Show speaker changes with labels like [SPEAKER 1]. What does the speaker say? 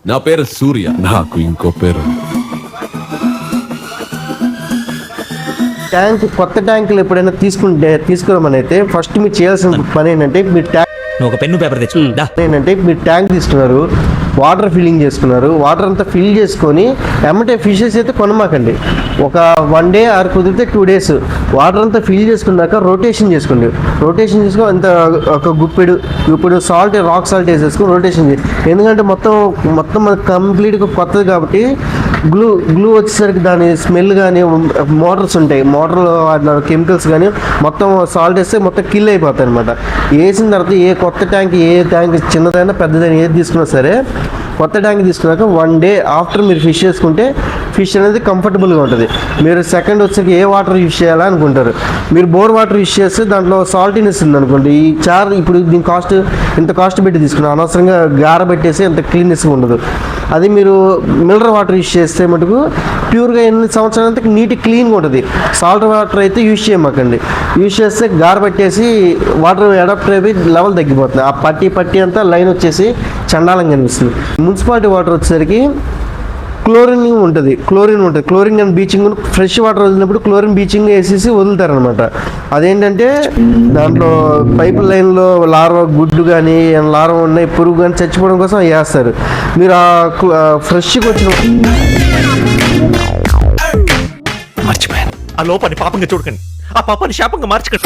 [SPEAKER 1] నా పేరు సూర్య. నాకు ఇంకో పేరు.
[SPEAKER 2] ట్యాంక్ కొత్త ట్యాంకులు ఎప్పుడైనా తీసుకురామని అయితే ఫస్ట్ మీరు చేయాల్సిన పని ఏంటంటే మీరు
[SPEAKER 3] ఒక పెన్ను పేపర్ తెచ్చు.
[SPEAKER 2] ఏంటంటే మీరు ట్యాంక్ తీసుకున్నారు, వాటర్ ఫిల్లింగ్ చేసుకున్నారు, వాటర్ అంతా ఫిల్ చేసుకొని ఎమ్మటే ఫిషెస్ అయితే కొనమాకండి. ఒక 1 డే ఆర్ కుదిరితే 2 days వాటర్ అంతా ఫిల్ చేసుకున్నాక రొటేషన్ చేసుకోండి. రొటేషన్ చేసుకొని అంత ఒక గుప్పెడు సాల్ట్, రాక్ సాల్ట్ వేసేసుకొని రొటేషన్ చేయండి. ఎందుకంటే మొత్తం కంప్లీట్గా కొత్తది కాబట్టి గ్లూ వచ్చేసరికి దాని స్మెల్ కానీ మోటార్స్ ఉంటాయి, మోటార్లో కెమికల్స్ కానీ మొత్తం సాల్ట్ వేస్తే మొత్తం కిల్ అయిపోతాయి అనమాట. వేసిన తర్వాత కొత్త ట్యాంక్ ఏ ట్యాంక్ చిన్నదైనా పెద్దదైనా ఏది తీసుకున్నా సరే కొత్త ట్యాంక్ తీసుకున్నాక 1 day ఆఫ్టర్ మీరు ఫిష్ చేసుకుంటే ఫిష్ అనేది కంఫర్టబుల్గా ఉంటుంది. మీరు సెకండ్ వచ్చాక ఏ వాటర్ యూజ్ చేయాలా అనుకుంటారు. మీరు బోర్ వాటర్ యూజ్ చేస్తే దాంట్లో సాల్టీనెస్ ఉంది అనుకోండి. ఈ ఇప్పుడు దీని ఇంత కాస్ట్ పెట్టి తీసుకున్నాం, అనవసరంగా గార పెట్టేసి అంత క్లీన్నెస్గా ఉండదు. అది మీరు మినరల్ వాటర్ యూజ్ చేస్తే మటుకు ప్యూర్గా ఎన్ని సంవత్సరాలంతా నీట్ క్లీన్గా ఉంటుంది. సాల్ట్ వాటర్ అయితే యూజ్ చేయమాకండి. యూజ్ చేస్తే గార పెట్టేసి వాటర్ అడాప్ట్ అయిపోయి లెవెల్ తగ్గిపోతుంది. ఆ పట్టి అంతా లైన్ వచ్చేసి చండాలంగా కనిపిస్తుంది. మున్సిపాలిటీ వాటర్ వచ్చేసరికి క్లోరిన్ ఉంటుంది. Chlorine and bleaching, fresh water వదిలినప్పుడు క్లోరిన్ బీచింగ్ వేసేసి వదులుతారనమాట. అదేంటంటే దాంట్లో పైప్ లైన్లో లార్వా గుడ్డు కానీ లార్వా ఉన్నాయి, పురుగు కానీ చచ్చిపోవడం కోసం వేస్తారు. మీరు ఆ ఫ్రెష్గా వచ్చిన
[SPEAKER 3] మర్చిపోయాను. ఆ లోపాన్ని పాపంగా చూడకండి, ఆ పాపాన్ని శాపంగా మార్చకండి.